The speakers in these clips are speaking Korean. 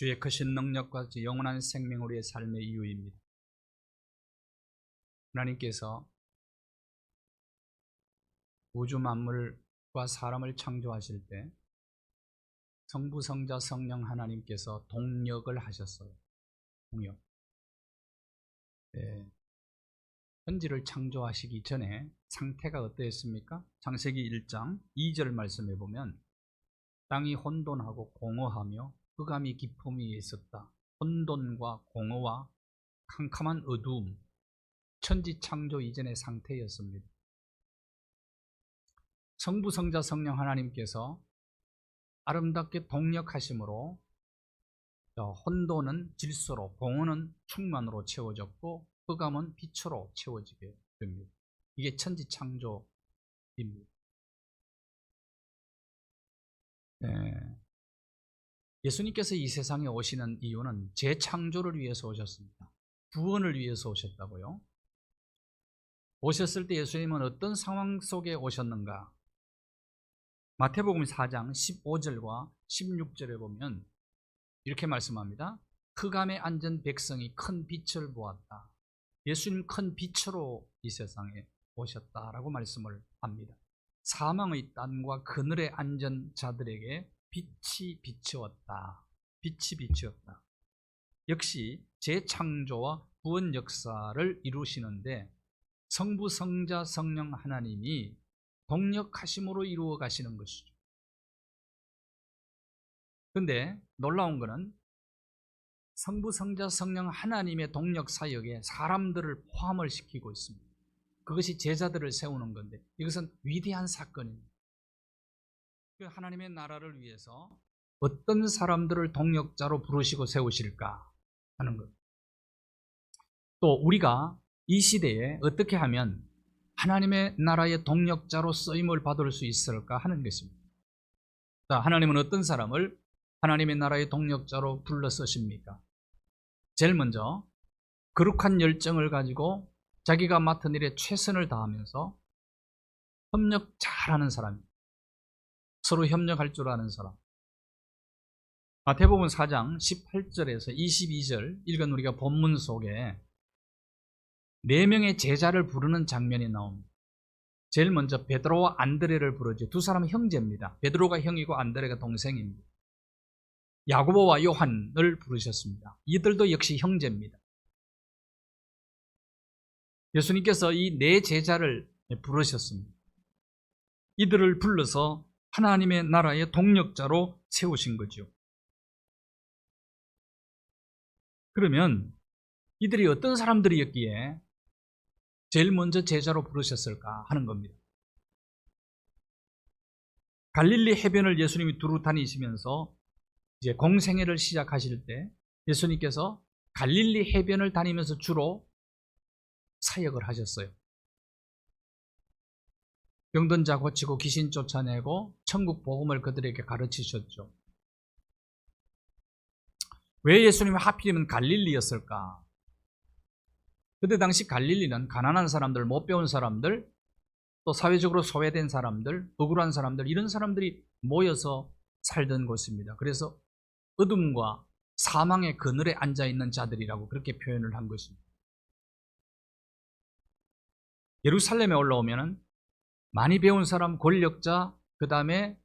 주의 크신 능력과 영원한 생명 우리의 삶의 이유입니다. 하나님께서 우주 만물과 사람을 창조하실 때 성부, 성자, 성령 하나님께서 동력을 하셨어요. 동력. 네. 천지를 창조하시기 전에 상태가 어떠했습니까? 창세기 1장 2절 말씀해 보면 땅이 혼돈하고 공허하며 흑암이 깊음이 있었다. 혼돈과 공허와 캄캄한 어두움, 천지 창조 이전의 상태였습니다. 성부, 성자, 성령 하나님께서 아름답게 동력하심으로 혼돈은 질서로, 공허는 충만으로 채워졌고 흑암은 빛으로 채워지게 됩니다. 이게 천지 창조입니다. 예수님께서 이 세상에 오시는 이유는 재창조를 위해서 오셨습니다. 구원을 위해서 오셨다고요. 오셨을 때 예수님은 어떤 상황 속에 오셨는가? 마태복음 4장 15절과 16절에 보면 이렇게 말씀합니다. 흑암에 앉은 백성이 큰 빛을 보았다. 예수님 큰 빛으로 이 세상에 오셨다라고 말씀을 합니다. 사망의 땅과 그늘에 앉은 자들에게 빛이 비추었다. 빛이 비추었다. 역시 재창조와 구원 역사를 이루시는데 성부, 성자, 성령 하나님이 동력하심으로 이루어 가시는 것이죠. 그런데 놀라운 것은 성부, 성자, 성령 하나님의 동력 사역에 사람들을 포함을 시키고 있습니다. 그것이 제자들을 세우는 건데 이것은 위대한 사건입니다. 하나님의 나라를 위해서 어떤 사람들을 동력자로 부르시고 세우실까 하는 것. 또 우리가 이 시대에 어떻게 하면 하나님의 나라의 동력자로 쓰임을 받을 수 있을까 하는 것입니다. 자, 하나님은 어떤 사람을 하나님의 나라의 동력자로 불러 쓰십니까? 제일 먼저 거룩한 열정을 가지고 자기가 맡은 일에 최선을 다하면서 협력 잘하는 사람입니다. 서로 협력할 줄 아는 사람. 마태복음 4장 18절에서 22절 읽은 우리가 본문 속에 4명의 제자를 부르는 장면이 나옵니다. 제일 먼저 베드로와 안드레를 부르죠. 두 사람은 형제입니다. 베드로가 형이고 안드레가 동생입니다. 야고보와 요한을 부르셨습니다. 이들도 역시 형제입니다. 예수님께서 이 4 제자를 부르셨습니다. 이들을 불러서 하나님의 나라의 동력자로 세우신 거죠. 그러면 이들이 어떤 사람들이었기에 제일 먼저 제자로 부르셨을까 하는 겁니다. 갈릴리 해변을 예수님이 두루 다니시면서 이제 공생애를 시작하실 때 예수님께서 갈릴리 해변을 다니면서 주로 사역을 하셨어요. 병든 자 고치고 귀신 쫓아내고 천국 복음을 그들에게 가르치셨죠. 왜 예수님이 하필이면 갈릴리였을까? 그때 당시 갈릴리는 가난한 사람들, 못 배운 사람들, 또 사회적으로 소외된 사람들, 억울한 사람들, 이런 사람들이 모여서 살던 곳입니다. 그래서 어둠과 사망의 그늘에 앉아있는 자들이라고 그렇게 표현을 한 것입니다. 예루살렘에 올라오면 많이 배운 사람, 권력자, 그 다음에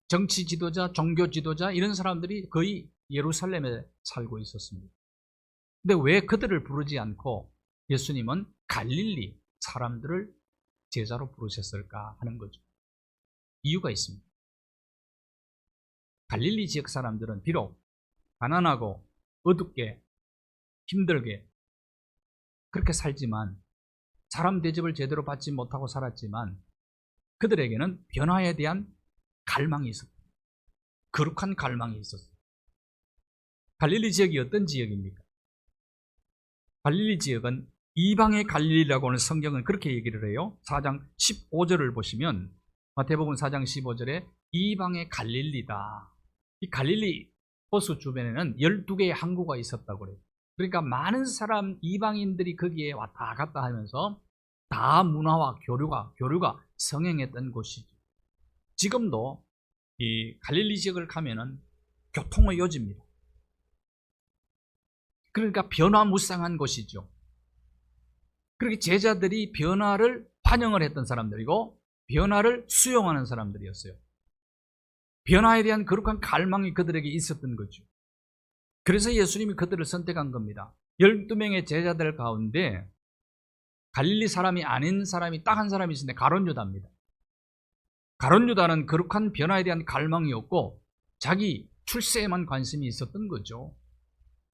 정치 지도자, 종교 지도자 이런 사람들이 거의 예루살렘에 살고 있었습니다. 근데 왜 그들을 부르지 않고 예수님은 갈릴리 사람들을 제자로 부르셨을까 하는 거죠. 이유가 있습니다. 갈릴리 지역 사람들은 비록 가난하고 어둡게 힘들게 그렇게 살지만 사람 대접을 제대로 받지 못하고 살았지만 그들에게는 변화에 대한 갈망이 있었다. 거룩한 갈망이 있었어요. 갈릴리 지역이 어떤 지역입니까? 갈릴리 지역은 이방의 갈릴리라고 하는 성경은 그렇게 얘기를 해요. 4장 15절을 보시면 마태복음 4장 15절에 이방의 갈릴리다. 이 갈릴리 호수 주변에는 12개의 항구가 있었다고 그래요. 그러니까 많은 사람 이방인들이 거기에 왔다 갔다 하면서 다 문화와 교류가 성행했던 곳이죠. 지금도 이 갈릴리 지역을 가면은 교통의 요지입니다. 그러니까 변화무쌍한 것이죠. 그렇게 제자들이 변화를 환영을 했던 사람들이고 변화를 수용하는 사람들이었어요. 변화에 대한 거룩한 갈망이 그들에게 있었던 거죠. 그래서 예수님이 그들을 선택한 겁니다. 12명의 제자들 가운데 갈릴리 사람이 아닌 사람이 딱 한 사람이 있었는데 가룟 유다입니다. 가룟 유다는 거룩한 변화에 대한 갈망이 없고 자기 출세에만 관심이 있었던 거죠.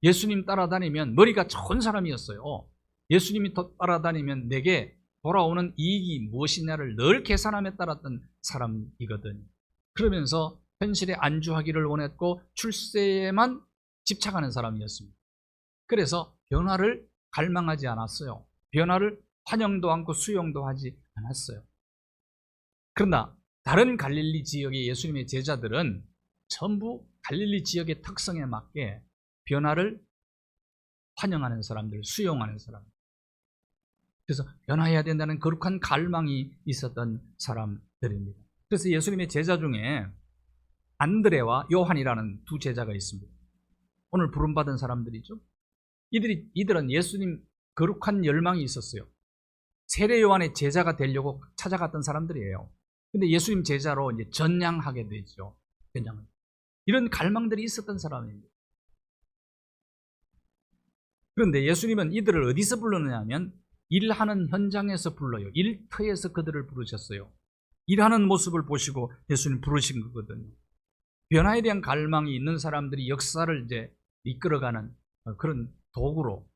예수님 따라다니면 머리가 좋은 사람이었어요. 예수님이 따라다니면 내게 돌아오는 이익이 무엇이냐를 늘 계산함에 따랐던 사람이거든요. 그러면서 현실에 안주하기를 원했고 출세에만 집착하는 사람이었습니다. 그래서 변화를 갈망하지 않았어요. 변화를 환영도 않고 수용도 하지 않았어요. 그러나 다른 갈릴리 지역의 예수님의 제자들은 전부 갈릴리 지역의 특성에 맞게 변화를 환영하는 사람들, 수용하는 사람들. 그래서 변화해야 된다는 거룩한 갈망이 있었던 사람들입니다. 그래서 예수님의 제자 중에 안드레와 요한이라는 두 제자가 있습니다. 오늘 부름받은 사람들이죠. 이들은 예수님 거룩한 열망이 있었어요. 세례 요한의 제자가 되려고 찾아갔던 사람들이에요. 근데 예수님 제자로 이제 전향하게 되죠. 그냥 이런 갈망들이 있었던 사람입니다. 그런데 예수님은 이들을 어디서 불렀느냐면 일하는 현장에서 불러요. 일터에서 그들을 부르셨어요. 일하는 모습을 보시고 예수님 부르신 거거든요. 변화에 대한 갈망이 있는 사람들이 역사를 이제 이끌어가는 그런 도구로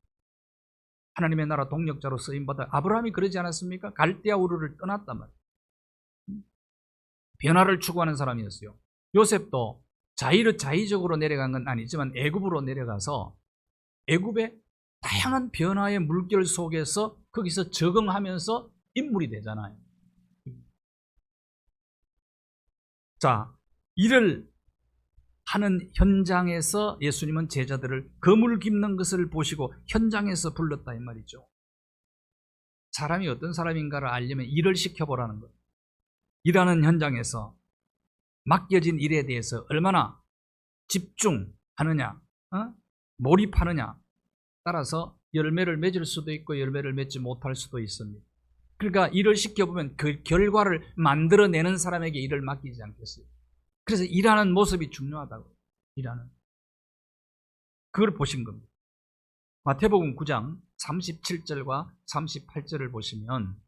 하나님의 나라 동력자로 쓰임받아. 아브라함이 그러지 않았습니까? 갈대아 우르를 떠났단 말이에요. 변화를 추구하는 사람이었어요. 요셉도 자의적으로 내려간 건 아니지만 애굽으로 내려가서 애굽의 다양한 변화의 물결 속에서 거기서 적응하면서 인물이 되잖아요. 자, 일을 하는 현장에서 예수님은 제자들을 거물 깁는 것을 보시고 현장에서 불렀다 이 말이죠. 사람이 어떤 사람인가를 알려면 일을 시켜보라는 거예요. 일하는 현장에서 맡겨진 일에 대해서 얼마나 집중하느냐, 몰입하느냐 따라서 열매를 맺을 수도 있고 열매를 맺지 못할 수도 있습니다. 그러니까 일을 시켜보면 그 결과를 만들어내는 사람에게 일을 맡기지 않겠어요. 그래서 일하는 모습이 중요하다고. 일하는. 그걸 보신 겁니다. 마태복음 9장 37절과 38절을 보시면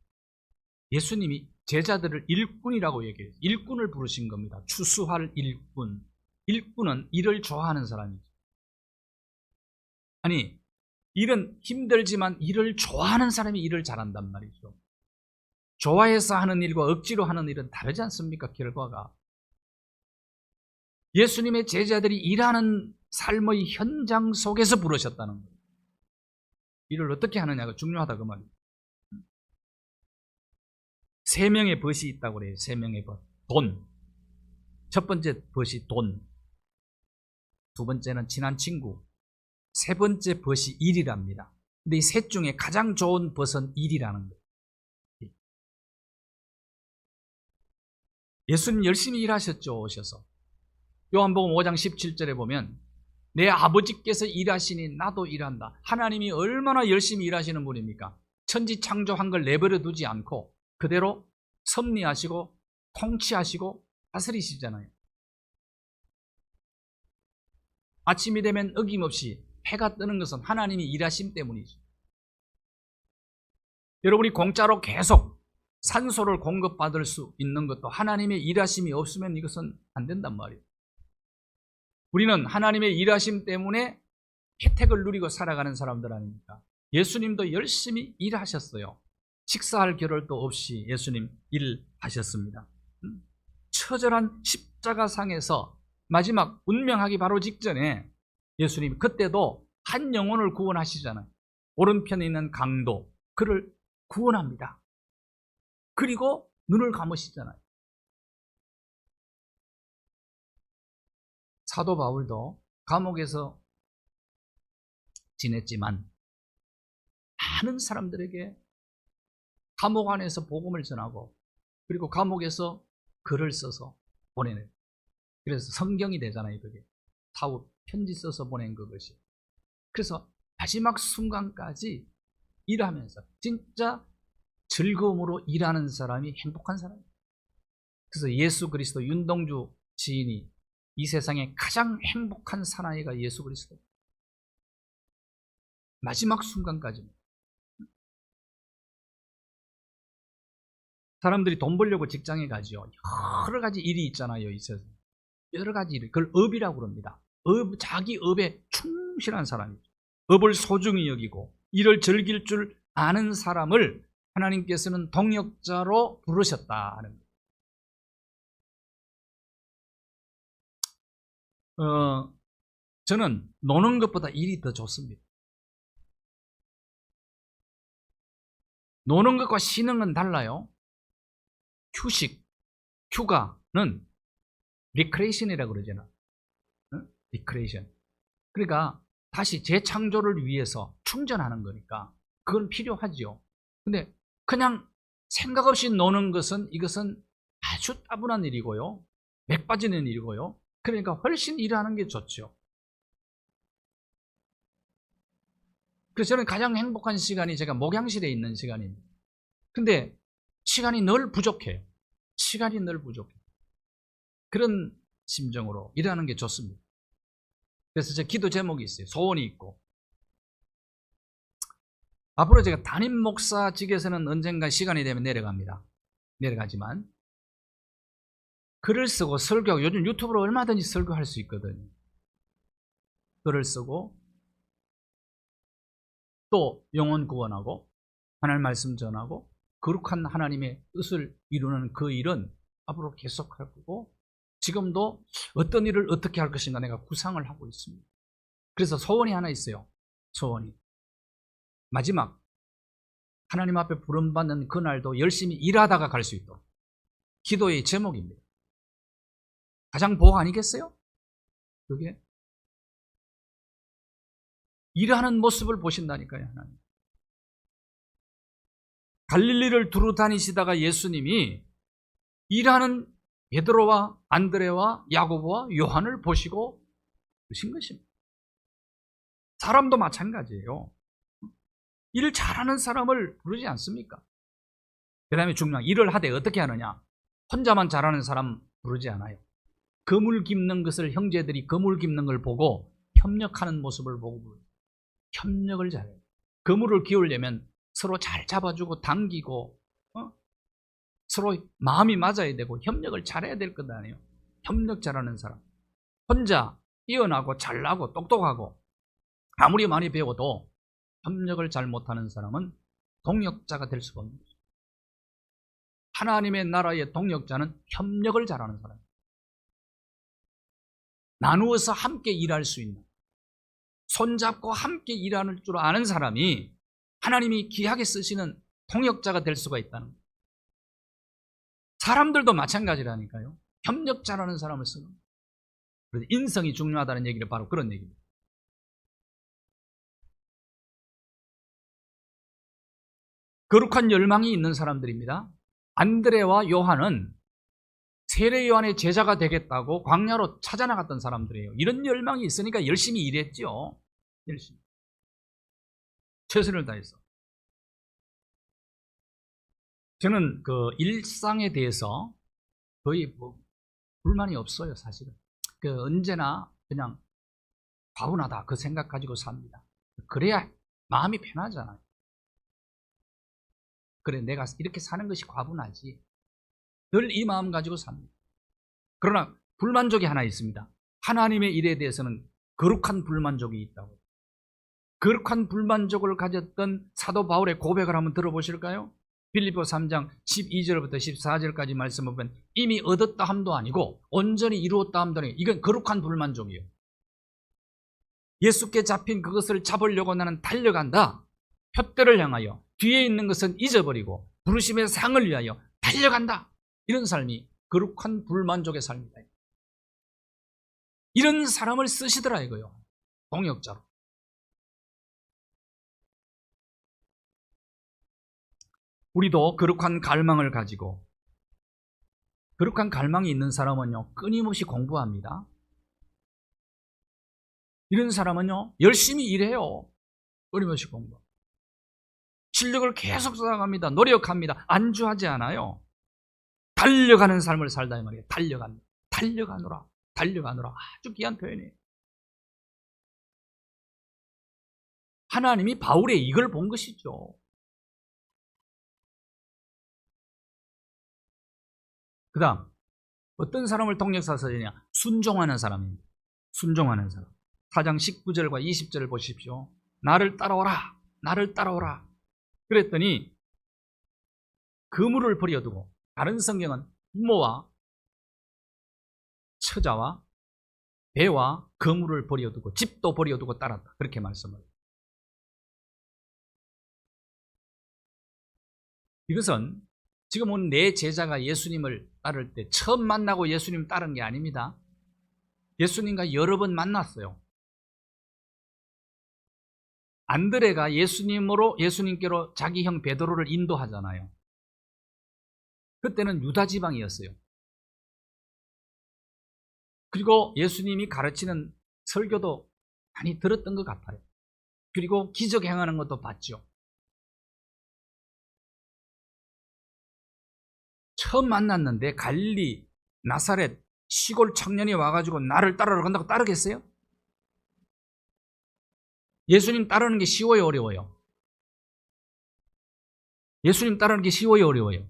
예수님이 제자들을 일꾼이라고 얘기해요. 일꾼을 부르신 겁니다. 추수할 일꾼. 일꾼은 일을 좋아하는 사람이죠. 아니, 일은 힘들지만 일을 좋아하는 사람이 일을 잘한단 말이죠. 좋아해서 하는 일과 억지로 하는 일은 다르지 않습니까? 결과가. 예수님의 제자들이 일하는 삶의 현장 속에서 부르셨다는 거예요. 일을 어떻게 하느냐가 중요하다 그 말이에요. 세 명의 벗이 있다고 그래요. 세 명의 벗. 돈. 첫 번째 벗이 돈. 두 번째는 친한 친구. 세 번째 벗이 일이랍니다. 근데 이 셋 중에 가장 좋은 벗은 일이라는 거예요. 예수님 열심히 일하셨죠. 오셔서. 요한복음 5장 17절에 보면 내 아버지께서 일하시니 나도 일한다. 하나님이 얼마나 열심히 일하시는 분입니까? 천지 창조한 걸 내버려 두지 않고 그대로 섭리하시고 통치하시고 다스리시잖아요. 아침이 되면 어김없이 해가 뜨는 것은 하나님이 일하심 때문이죠. 여러분이 공짜로 계속 산소를 공급받을 수 있는 것도 하나님의 일하심이 없으면 이것은 안 된단 말이에요. 우리는 하나님의 일하심 때문에 혜택을 누리고 살아가는 사람들 아닙니까? 예수님도 열심히 일하셨어요. 식사할 겨를도 없이 예수님 일하셨습니다. 처절한 십자가상에서 마지막 운명하기 바로 직전에 예수님 그때도 한 영혼을 구원하시잖아요. 오른편에 있는 강도 그를 구원합니다. 그리고 눈을 감으시잖아요. 사도 바울도 감옥에서 지냈지만 많은 사람들에게 감옥 안에서 복음을 전하고 그리고 감옥에서 글을 써서 보내는, 그래서 성경이 되잖아요. 그게 타우 편지 써서 보낸 그것이. 그래서 마지막 순간까지 일하면서 진짜 즐거움으로 일하는 사람이 행복한 사람이에요. 그래서 예수 그리스도 윤동주 지인이 이 세상에 가장 행복한 사나이가 예수 그리스도. 마지막 순간까지. 사람들이 돈 벌려고 직장에 가죠. 여러 가지 일이 있잖아요, 이 세상에. 여러 가지 일. 그걸 업이라고 그럽니다. 자기 업에 충실한 사람이죠. 업을 소중히 여기고 일을 즐길 줄 아는 사람을 하나님께서는 동역자로 부르셨다 하는 거예요. 저는 노는 것보다 일이 더 좋습니다. 노는 것과 쉬는 건 달라요. 휴가는 리크레이션이라고 그러잖아. 리크레이션. 그러니까 다시 재창조를 위해서 충전하는 거니까 그건 필요하죠. 근데 그냥 생각 없이 노는 것은 이것은 아주 따분한 일이고요. 맥 빠지는 일이고요. 그러니까 훨씬 일하는 게 좋죠. 그래서 저는 가장 행복한 시간이 제가 목양실에 있는 시간입니다. 근데 시간이 늘 부족해요. 시간이 늘 부족해요. 그런 심정으로 일하는 게 좋습니다. 그래서 제 기도 제목이 있어요. 소원이 있고. 앞으로 제가 담임 목사직에서는 언젠가 시간이 되면 내려가지만 글을 쓰고 설교하고, 요즘 유튜브로 얼마든지 설교할 수 있거든요. 글을 쓰고 또 영혼 구원하고 하나님 말씀 전하고 거룩한 하나님의 뜻을 이루는 그 일은 앞으로 계속할 거고, 지금도 어떤 일을 어떻게 할 것인가 내가 구상을 하고 있습니다. 그래서 소원이 하나 있어요. 소원이. 마지막 하나님 앞에 부름받는 그날도 열심히 일하다가 갈 수 있도록. 기도의 제목입니다. 가장 복 아니겠어요? 그게 일하는 모습을 보신다니까요, 하나님. 갈릴리를 두루 다니시다가 예수님이 일하는 베드로와 안드레와 야고보와 요한을 보시고 그러신 것입니다. 사람도 마찬가지예요. 일 잘하는 사람을 부르지 않습니까? 그 다음에 중요한 일을 하되 어떻게 하느냐? 혼자만 잘하는 사람 부르지 않아요. 거물 깁는 것을, 형제들이 거물 깁는 걸 보고 협력하는 모습을 보고 부르죠. 협력을 잘해요. 거물을 기우려면 서로 잘 잡아주고 당기고 서로 마음이 맞아야 되고 협력을 잘해야 될 것 아니에요. 협력 잘하는 사람. 혼자 뛰어나고 잘나고 똑똑하고 아무리 많이 배워도 협력을 잘 못하는 사람은 동역자가 될 수가 없는 거죠. 하나님의 나라의 동역자는 협력을 잘하는 사람이에요. 나누어서 함께 일할 수 있는, 손잡고 함께 일하는 줄 아는 사람이 하나님이 귀하게 쓰시는 동역자가 될 수가 있다는 거예요. 사람들도 마찬가지라니까요. 협력 잘하는 사람을 쓰는 거예요. 그래서 인성이 중요하다는 얘기를 바로 그런 얘기입니다. 거룩한 열망이 있는 사람들입니다. 안드레와 요한은 세례 요한의 제자가 되겠다고 광야로 찾아나갔던 사람들이에요. 이런 열망이 있으니까 열심히 일했죠. 열심히. 최선을 다해서. 저는 그 일상에 대해서 거의 불만이 없어요, 사실은. 언제나 그냥 과분하다 그 생각 가지고 삽니다. 그래야 마음이 편하잖아요. 그래, 내가 이렇게 사는 것이 과분하지. 늘 이 마음 가지고 삽니다. 그러나 불만족이 하나 있습니다. 하나님의 일에 대해서는 거룩한 불만족이 있다고. 거룩한 불만족을 가졌던 사도 바울의 고백을 한번 들어보실까요? 빌립보 3장 12절부터 14절까지 말씀을 보면 이미 얻었다 함도 아니고 온전히 이루었다 함도 아니고 이건 거룩한 불만족이에요. 예수께 잡힌 그것을 잡으려고 나는 달려간다. 표대를 향하여 뒤에 있는 것은 잊어버리고 부르심의 상을 위하여 달려간다. 이런 삶이 거룩한 불만족의 삶이다. 이런 사람을 쓰시더라 이거요. 동역자로. 우리도 거룩한 갈망을 가지고, 거룩한 갈망이 있는 사람은요 끊임없이 공부합니다. 이런 사람은요 열심히 일해요. 끊임없이 공부. 실력을 계속 쌓아갑니다. 노력합니다. 안주하지 않아요. 달려가는 삶을 살다 이 말이에요. 달려가노라. 아주 귀한 표현이에요. 하나님이 바울에 이걸 본 것이죠. 그 다음 어떤 사람을 동력사 써주냐? 순종하는 사람입니다. 순종하는 사람. 4장 19절과 20절을 보십시오. 나를 따라오라. 그랬더니 그물을 버려두고, 다른 성경은 부모와 처자와 배와 그물을 버려두고 집도 버려두고 따랐다. 그렇게 말씀을. 이것은 지금 온 내 제자가 예수님을 따를 때 처음 만나고 예수님 따른 게 아닙니다. 예수님과 여러 번 만났어요. 안드레가 예수님께로 자기 형 베드로를 인도하잖아요. 그때는 유다 지방이었어요. 그리고 예수님이 가르치는 설교도 많이 들었던 것 같아요. 그리고 기적 행하는 것도 봤죠. 처음 만났는데 갈릴리, 나사렛, 시골 청년이 와가지고 나를 따르러 간다고 따르겠어요? 예수님 따르는 게 쉬워요, 어려워요? 예수님 따르는 게 쉬워요, 어려워요?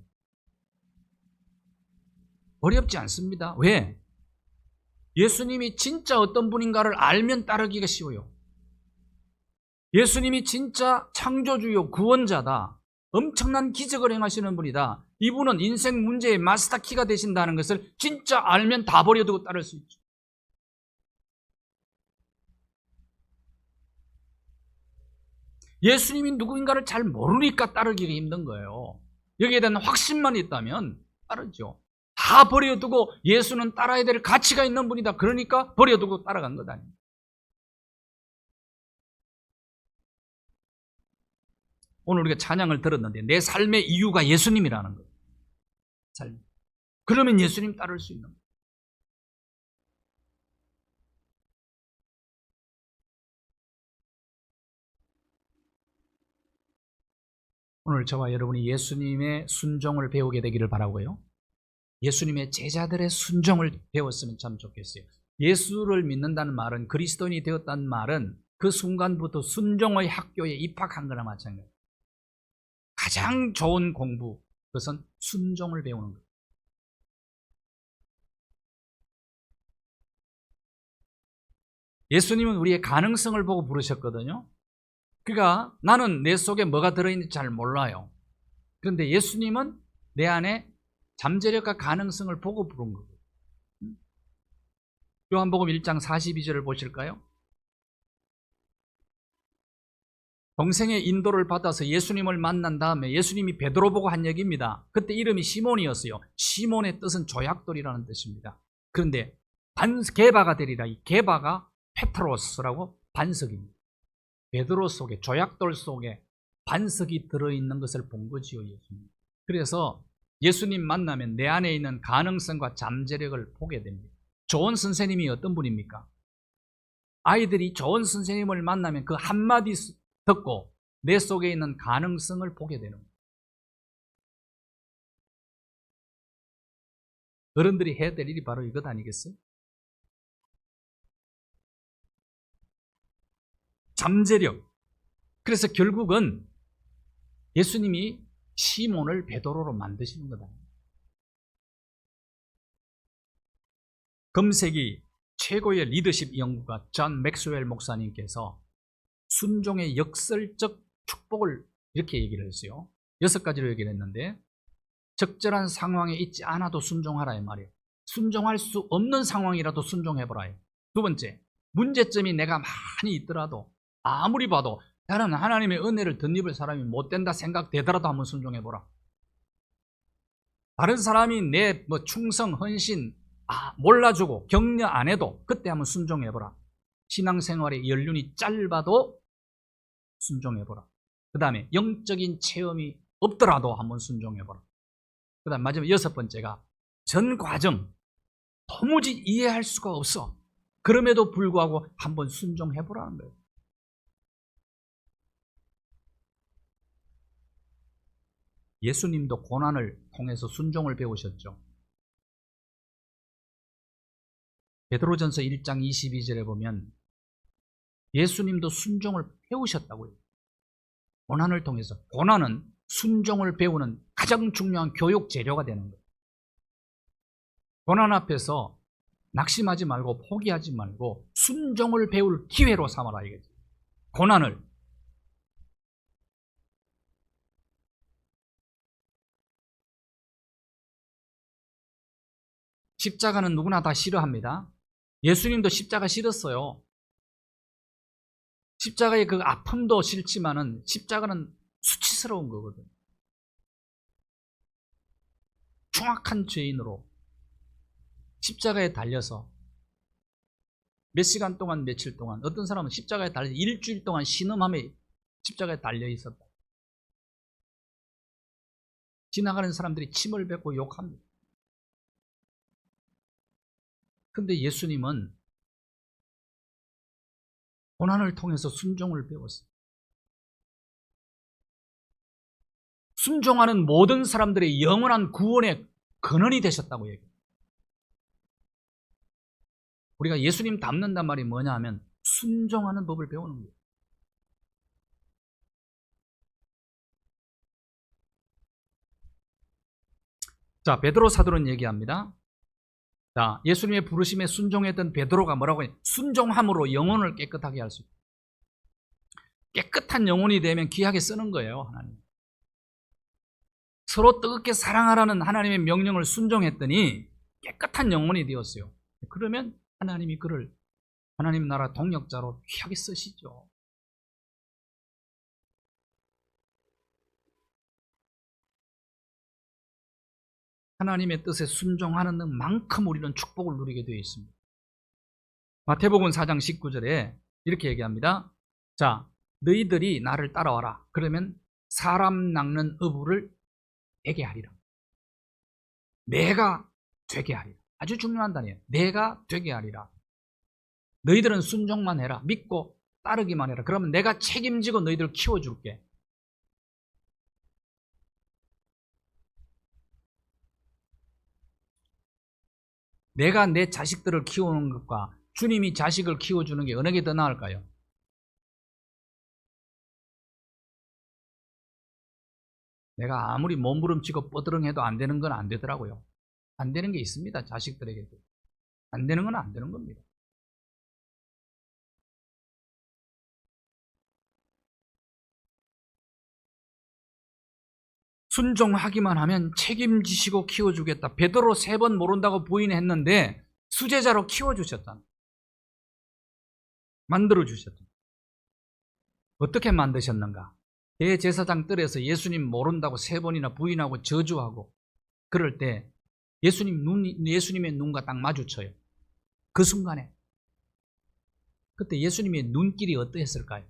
어렵지 않습니다. 왜? 예수님이 진짜 어떤 분인가를 알면 따르기가 쉬워요. 예수님이 진짜 창조주요 구원자다. 엄청난 기적을 행하시는 분이다. 이분은 인생 문제의 마스터키가 되신다는 것을 진짜 알면 다 버려두고 따를 수 있죠. 예수님이 누구인가를 잘 모르니까 따르기가 힘든 거예요. 여기에 대한 확신만 있다면 따르죠. 다 버려두고 예수는 따라야 될 가치가 있는 분이다. 그러니까 버려두고 따라간 것 아닙니까? 오늘 우리가 찬양을 들었는데 내 삶의 이유가 예수님이라는 거예요. 그러면 예수님 따를 수 있는 거예요. 오늘 저와 여러분이 예수님의 순종을 배우게 되기를 바라고요. 예수님의 제자들의 순종을 배웠으면 참 좋겠어요. 예수를 믿는다는 말은, 그리스도인이 되었다는 말은 그 순간부터 순종의 학교에 입학한 거나 마찬가지예요. 가장 좋은 공부, 그것은 순종을 배우는 거예요. 예수님은 우리의 가능성을 보고 부르셨거든요. 그러니까 나는 내 속에 뭐가 들어있는지 잘 몰라요. 그런데 예수님은 내 안에 잠재력과 가능성을 보고 부른 거예요. 요한복음 1장 42절을 보실까요? 동생의 인도를 받아서 예수님을 만난 다음에 예수님이 베드로 보고 한 얘기입니다. 그때 이름이 시몬이었어요. 시몬의 뜻은 조약돌이라는 뜻입니다. 그런데 게바가 되리라. 이 게바가 페트로스라고 반석입니다. 베드로 속에, 조약돌 속에 반석이 들어있는 것을 본 거지요, 예수님. 그래서 예수님 만나면 내 안에 있는 가능성과 잠재력을 보게 됩니다. 좋은 선생님이 어떤 분입니까? 아이들이 좋은 선생님을 만나면 그 한마디 듣고 내 속에 있는 가능성을 보게 되는 거예요. 어른들이 해야 될 일이 바로 이것 아니겠어요? 잠재력. 그래서 결국은 예수님이 시몬을 베드로로 만드시는 거다. 금세기 최고의 리더십 연구가 존 맥스웰 목사님께서 순종의 역설적 축복을 이렇게 얘기를 했어요. 6가지로 얘기를 했는데, 적절한 상황에 있지 않아도 순종하라 이 말이에요. 순종할 수 없는 상황이라도 순종해보라. 두 번째, 문제점이 내가 많이 있더라도, 아무리 봐도 나는 하나님의 은혜를 덧입을 사람이 못 된다 생각되더라도 한번 순종해보라. 다른 사람이 내 충성, 헌신 몰라주고 격려 안 해도 그때 한번 순종해보라. 신앙생활의 연륜이 짧아도 순종해보라. 그 다음에 영적인 체험이 없더라도 한번 순종해보라. 그 다음 마지막 6번째가 전 과정 도무지 이해할 수가 없어. 그럼에도 불구하고 한번 순종해보라는 거예요. 예수님도 고난을 통해서 순종을 배우셨죠. 베드로전서 1장 22절에 보면 예수님도 순종을 배우셨다고요. 고난을 통해서. 고난은 순종을 배우는 가장 중요한 교육 재료가 되는 거예요. 고난 앞에서 낙심하지 말고 포기하지 말고 순종을 배울 기회로 삼아라 이거죠. 고난을. 십자가는 누구나 다 싫어합니다. 예수님도 십자가 싫었어요. 십자가의 그 아픔도 싫지만은 십자가는 수치스러운 거거든. 흉악한 죄인으로 십자가에 달려서 몇 시간 동안 며칠 동안, 어떤 사람은 십자가에 달려 일주일 동안 신음하며 십자가에 달려 있었다. 지나가는 사람들이 침을 뱉고 욕합니다. 근데 예수님은 고난을 통해서 순종을 배웠어요. 순종하는 모든 사람들의 영원한 구원의 근원이 되셨다고 얘기해요. 우리가 예수님 닮는단 말이 뭐냐 하면 순종하는 법을 배우는 거예요. 자, 베드로 사도는 얘기합니다. 자, 예수님의 부르심에 순종했던 베드로가 뭐라고 해요? 순종함으로 영혼을 깨끗하게 할 수 있다. 깨끗한 영혼이 되면 귀하게 쓰는 거예요, 하나님. 서로 뜨겁게 사랑하라는 하나님의 명령을 순종했더니 깨끗한 영혼이 되었어요. 그러면 하나님이 그를 하나님 나라 동역자로 귀하게 쓰시죠. 하나님의 뜻에 순종하는 만큼 우리는 축복을 누리게 되어 있습니다. 마태복음 4장 19절에 이렇게 얘기합니다. 자, 너희들이 나를 따라와라. 그러면 사람 낚는 어부를 되게 하리라. 내가 되게 하리라. 아주 중요한 단어예요. 내가 되게 하리라. 너희들은 순종만 해라. 믿고 따르기만 해라. 그러면 내가 책임지고 너희들을 키워줄게. 내가 내 자식들을 키우는 것과 주님이 자식을 키워주는 게 어느 게 더 나을까요? 내가 아무리 몸부림치고 뻐드렁해도 안 되는 건 안 되더라고요. 안 되는 게 있습니다. 자식들에게도. 안 되는 건 안 되는 겁니다. 순종하기만 하면 책임지시고 키워주겠다. 베드로 3번 모른다고 부인했는데 수제자로 키워주셨잖아. 만들어주셨잖아. 어떻게 만드셨는가? 대제사장 뜰에서 예수님 모른다고 3번이나 부인하고 저주하고 그럴 때 예수님의 눈과 딱 마주쳐요. 그 순간에. 그때 예수님의 눈길이 어떠했을까요?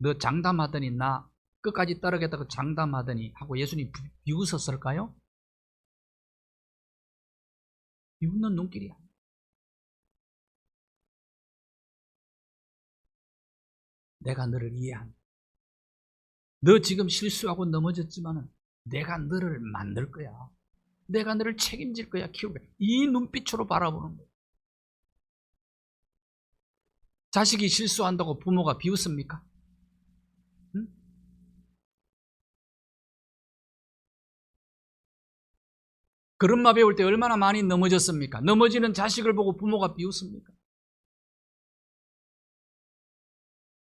너 장담하더니 나 끝까지 따르겠다고 장담하더니 하고 예수님 비웃었을까요? 비웃는 눈길이야. 내가 너를 이해한다. 너 지금 실수하고 넘어졌지만은 내가 너를 만들 거야. 내가 너를 책임질 거야. 키울 거야. 이 눈빛으로 바라보는 거야. 자식이 실수한다고 부모가 비웃습니까? 응? 걸음마 배울 때 얼마나 많이 넘어졌습니까? 넘어지는 자식을 보고 부모가 비웃습니까?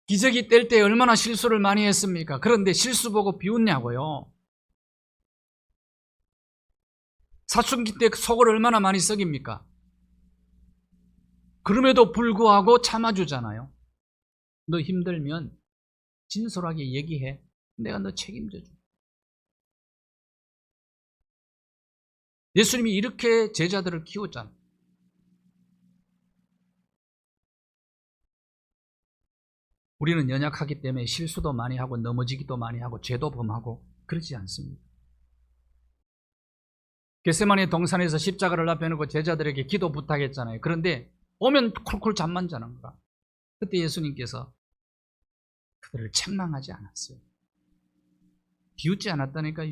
기저귀 뗄 때 얼마나 실수를 많이 했습니까? 그런데 실수 보고 비웃냐고요. 사춘기 때 속을 얼마나 많이 썩입니까? 그럼에도 불구하고 참아주잖아요. 너 힘들면 진솔하게 얘기해. 내가 너 책임져줘. 예수님이 이렇게 제자들을 키웠잖아. 우리는 연약하기 때문에 실수도 많이 하고 넘어지기도 많이 하고 죄도 범하고 그렇지 않습니다. 겟세마네 동산에서 십자가를 앞에 놓고 제자들에게 기도 부탁했잖아요. 그런데 오면 콜콜 잠만 자는 거야. 그때 예수님께서 그들을 책망하지 않았어요. 비웃지 않았다니까.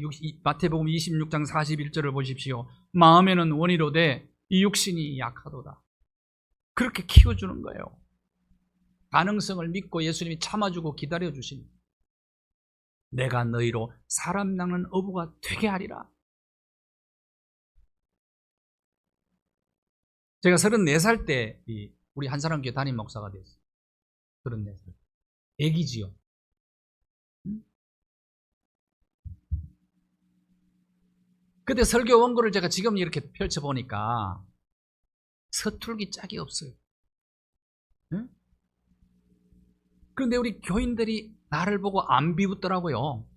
마태복음 26장 41절을 보십시오. 마음에는 원이로되 이 육신이 약하도다. 그렇게 키워주는 거예요. 가능성을 믿고 예수님이 참아주고 기다려주시니 내가 너희로 사람 낚는 어부가 되게 하리라. 제가 34살 때 우리 한사람교회 담임 목사가 됐어요. 34살. 애기지요. 그때 설교 원고를 제가 지금 이렇게 펼쳐보니까 서툴기 짝이 없어요. 응? 그런데 우리 교인들이 나를 보고 안 비웃더라고요.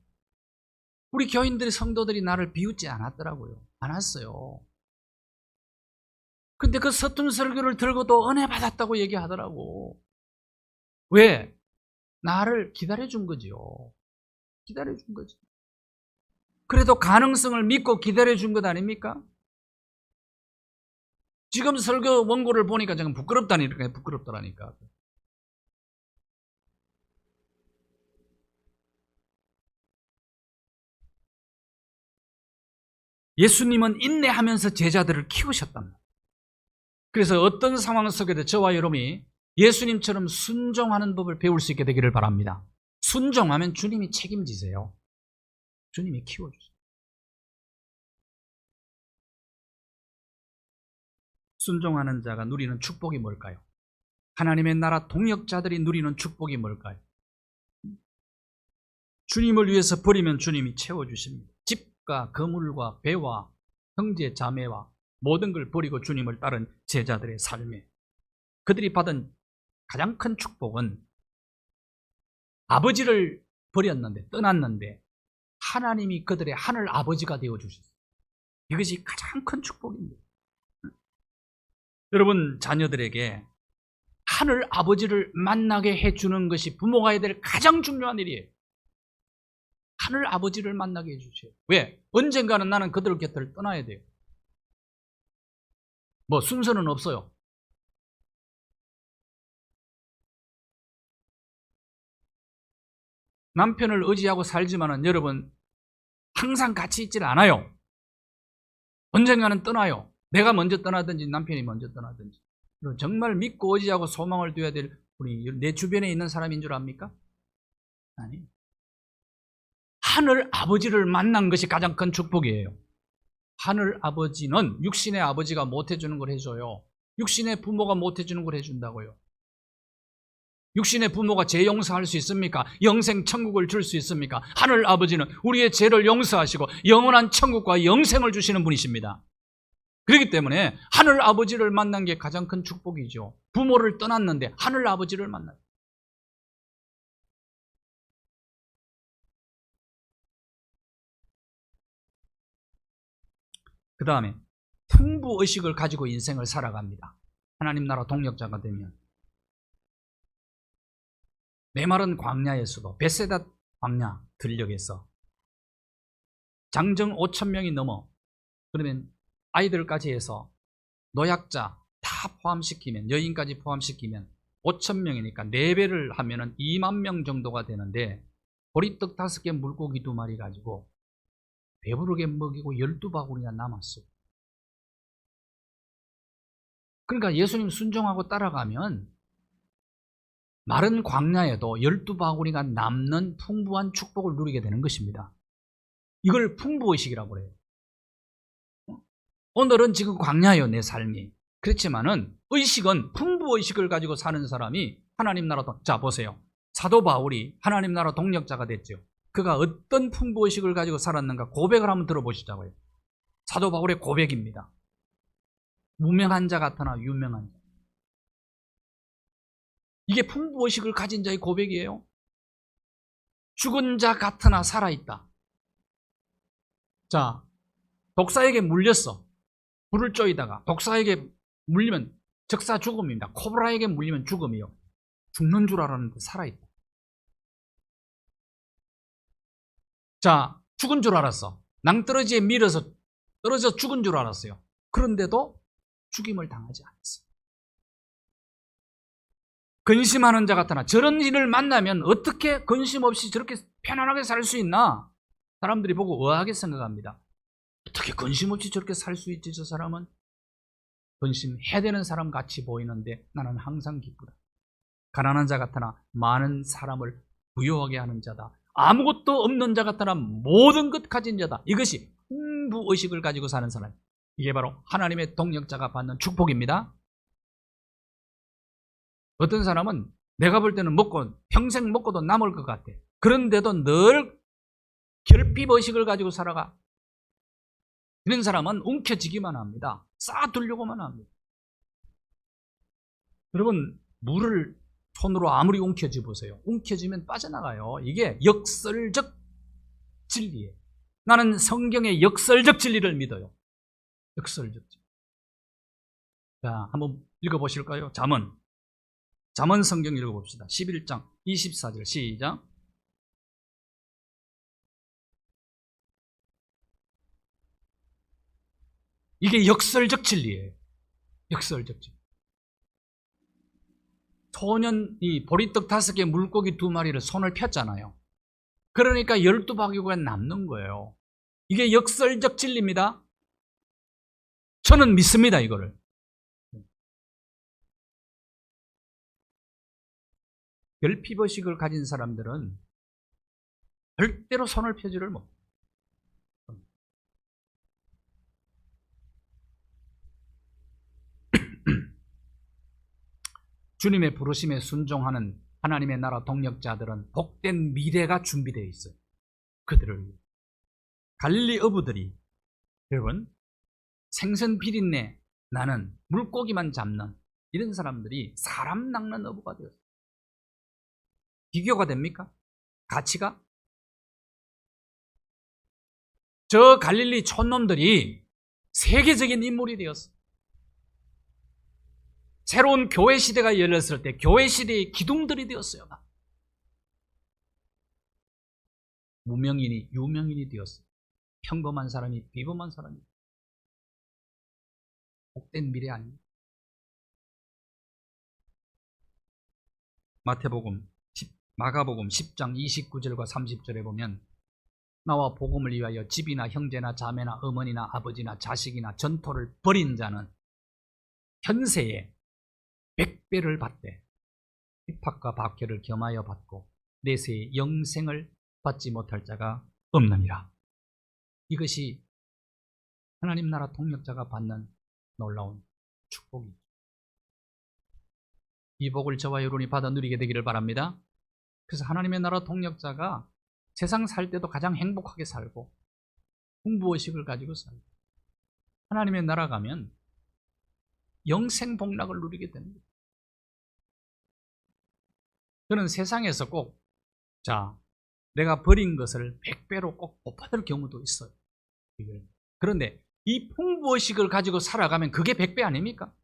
우리 교인들이, 성도들이 나를 비웃지 않았더라고요. 않았어요. 근데 그 서툰 설교를 들고도 은혜 받았다고 얘기하더라고. 왜? 나를 기다려준 거죠. 기다려준 거죠. 그래도 가능성을 믿고 기다려준 것 아닙니까? 지금 설교 원고를 보니까 지금 부끄럽다니까, 부끄럽더라니까. 예수님은 인내하면서 제자들을 키우셨답니다. 그래서 어떤 상황 속에도 저와 여러분이 예수님처럼 순종하는 법을 배울 수 있게 되기를 바랍니다. 순종하면 주님이 책임지세요. 주님이 키워주세요. 순종하는 자가 누리는 축복이 뭘까요? 하나님의 나라 동역자들이 누리는 축복이 뭘까요? 주님을 위해서 버리면 주님이 채워주십니다. 집과 거물과 배와 형제 자매와 모든 걸 버리고 주님을 따른 제자들의 삶에 그들이 받은 가장 큰 축복은 아버지를 버렸는데, 떠났는데 하나님이 그들의 하늘 아버지가 되어주셨어요. 이것이 가장 큰 축복입니다. 여러분 자녀들에게 하늘 아버지를 만나게 해주는 것이 부모가 해야 될 가장 중요한 일이에요. 하늘 아버지를 만나게 해주세요. 왜? 언젠가는 나는 그들 곁을 떠나야 돼요. 뭐 순서는 없어요. 남편을 의지하고 살지만은 여러분 항상 같이 있질 않아요. 언젠가는 떠나요. 내가 먼저 떠나든지 남편이 먼저 떠나든지. 정말 믿고 의지하고 소망을 둬야 될 우리 내 주변에 있는 사람인 줄 압니까? 아니. 하늘 아버지를 만난 것이 가장 큰 축복이에요. 하늘 아버지는 육신의 아버지가 못 해주는 걸 해줘요. 육신의 부모가 못 해주는 걸 해준다고요. 육신의 부모가 죄 용서할 수 있습니까? 영생 천국을 줄 수 있습니까? 하늘 아버지는 우리의 죄를 용서하시고 영원한 천국과 영생을 주시는 분이십니다. 그렇기 때문에 하늘 아버지를 만난 게 가장 큰 축복이죠. 부모를 떠났는데 하늘 아버지를 만나요. 그 다음에 풍부의식을 가지고 인생을 살아갑니다. 하나님 나라 동역자가 되면. 메마른 광야에서도 베세다 광야 들녘에서 장정 5,000명이 넘어, 그러면 아이들까지 해서 노약자 다 포함시키면, 여인까지 포함시키면 5,000명이니까 4배를 하면은 2만 명 정도가 되는데 보리떡 5개 물고기 2마리 가지고 배부르게 먹이고 12바구니가 남았어요. 그러니까 예수님 순종하고 따라가면 마른 광야에도 12바구니가 남는 풍부한 축복을 누리게 되는 것입니다. 이걸 풍부의식이라고 해요. 오늘은 지금 광야예요, 내 삶이. 그렇지만은 의식은 풍부의식을 가지고 사는 사람이 하나님 나라 자 보세요. 사도 바울이 하나님 나라 동역자가 됐죠. 그가 어떤 풍부의식을 가지고 살았는가 고백을 한번 들어보시자고요. 사도 바울의 고백입니다. 무명한 자 같으나 유명한 자. 이게 풍부의식을 가진 자의 고백이에요. 죽은 자 같으나 살아있다. 자, 독사에게 물렸어. 불을 쪼이다가 독사에게 물리면 적사 죽음입니다. 코브라에게 물리면 죽음이요. 죽는 줄 알았는데 살아있다. 자, 죽은 줄 알았어. 낭떠러지에 밀어서 떨어져 죽은 줄 알았어요. 그런데도 죽임을 당하지 않았어. 근심하는 자 같으나, 저런 일을 만나면 어떻게 근심 없이 저렇게 편안하게 살 수 있나? 사람들이 보고 의아하게 생각합니다. 어떻게 근심 없이 저렇게 살 수 있지? 저 사람은 근심해야 되는 사람 같이 보이는데 나는 항상 기쁘다. 가난한 자 같으나 많은 사람을 부유하게 하는 자다. 아무것도 없는 자 같으나 모든 것 가진 자다. 이것이 풍부의식을 가지고 사는 사람. 이게 바로 하나님의 동력자가 받는 축복입니다. 어떤 사람은 내가 볼 때는 평생 먹고도 남을 것 같아. 그런데도 늘 결핍의식을 가지고 살아가. 이런 사람은 움켜쥐기만 합니다. 쌓아두려고만 합니다. 여러분, 물을 손으로 아무리 움켜쥐 보세요. 움켜쥐면 빠져나가요. 이게 역설적 진리예요. 나는 성경의 역설적 진리를 믿어요. 역설적 진리. 자, 한번 읽어보실까요? 잠언 성경 읽어봅시다. 11장 24절 시작. 이게 역설적 진리예요. 역설적 진리. 소년이 보리떡 5개, 물고기 2마리를 손을 폈잖아요. 그러니까 12바구니가 남는 거예요. 이게 역설적 진리입니다. 저는 믿습니다, 이거를. 결핍의식을 가진 사람들은 절대로 손을 펴지를 못해요. 주님의 부르심에 순종하는 하나님의 나라 동력자들은 복된 미래가 준비되어 있어요. 그들을 위해. 갈릴리 어부들이, 여러분, 생선 비린내 나는 물고기만 잡는 이런 사람들이 사람 낚는 어부가 되었어요. 비교가 됩니까? 가치가? 저 갈릴리 촌놈들이 세계적인 인물이 되었어요. 새로운 교회 시대가 열렸을 때 교회 시대의 기둥들이 되었어요. 무명인이 유명인이 되었어요. 평범한 사람이 비범한 사람이. 복된 미래 아닙니다. 마가복음 10장 29절과 30절에 보면 나와 복음을 위하여 집이나 형제나 자매나 어머니나 아버지나 자식이나 전토를 벌인 자는 현세에 100배를 받되 핍박과 박해를 겸하여 받고 내세에 영생을 받지 못할 자가 없느니라. 이것이 하나님 나라 동력자가 받는 놀라운 축복이죠. 이 복을 저와 여러분이 받아 누리게 되기를 바랍니다. 그래서 하나님의 나라 동력자가 세상 살 때도 가장 행복하게 살고 풍부의식을 가지고 살고 하나님의 나라 가면 영생 복락을 누리게 됩니다. 저는 세상에서 꼭 내가 버린 것을 100배로 꼭 갚아들 경우도 있어요. 그런데 이 풍부의식을 가지고 살아가면 그게 100배 아닙니까?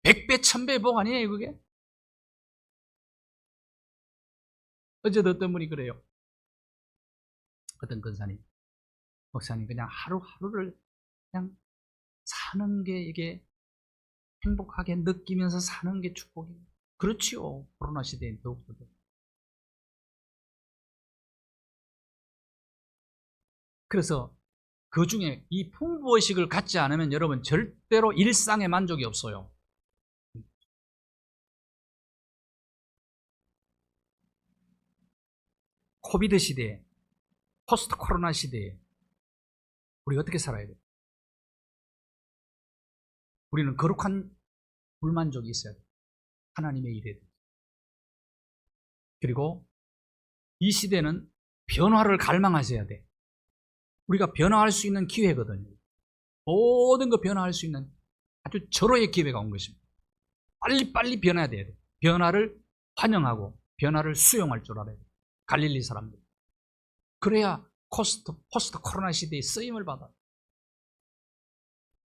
100배, 1000배 복 아니에요, 그게? 어제도 어떤 분이 그래요. 어떤 권사님, 목사님, 그냥 하루하루를 그냥 사는 게 이게 행복하게 느끼면서 사는 게 축복이에요. 그렇지요. 코로나 시대에 더욱더. 그래서 그 중에 이 풍부의식을 갖지 않으면 여러분 절대로 일상의 만족이 없어요. 코비드 시대에, 포스트 코로나 시대에 우리 어떻게 살아야 돼요? 우리는 거룩한 불만족이 있어야 돼요. 하나님의 일에 대해서. 그리고 이 시대는 변화를 갈망하셔야 돼. 우리가 변화할 수 있는 기회거든요. 모든 거 변화할 수 있는 아주 절호의 기회가 온 것입니다. 빨리빨리 변해야 돼요. 변화를 환영하고 변화를 수용할 줄 알아야 돼요. 갈릴리 사람들. 그래야 포스트 코로나 시대에 쓰임을 받아요.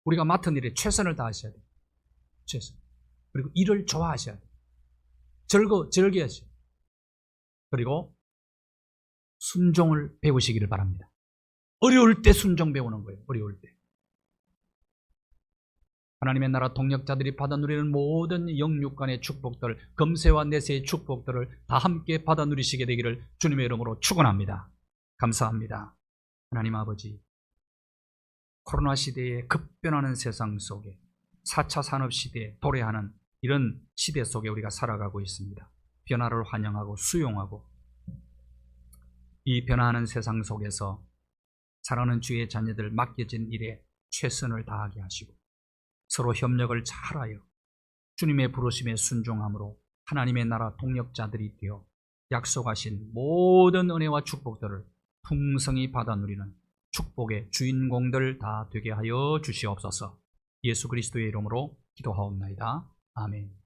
우리가 맡은 일에 최선을 다하셔야 돼요. 최선. 그리고 일을 좋아하셔야 돼요. 즐겨하셔야 돼요. 그리고 순종을 배우시기를 바랍니다. 어려울 때 순종 배우는 거예요. 어려울 때. 하나님의 나라 동력자들이 받아 누리는 모든 영육간의 축복들, 금세와 내세의 축복들을 다 함께 받아 누리시게 되기를 주님의 이름으로 축원합니다. 감사합니다. 하나님 아버지, 코로나 시대에 급변하는 세상 속에 4차 산업시대에 도래하는 이런 시대 속에 우리가 살아가고 있습니다. 변화를 환영하고 수용하고 이 변화하는 세상 속에서 사랑하는 주의 자녀들 맡겨진 일에 최선을 다하게 하시고 서로 협력을 잘하여 주님의 부르심에 순종함으로 하나님의 나라 동력자들이 되어 약속하신 모든 은혜와 축복들을 풍성히 받아 누리는 축복의 주인공들 다 되게 하여 주시옵소서. 예수 그리스도의 이름으로 기도하옵나이다. 아멘.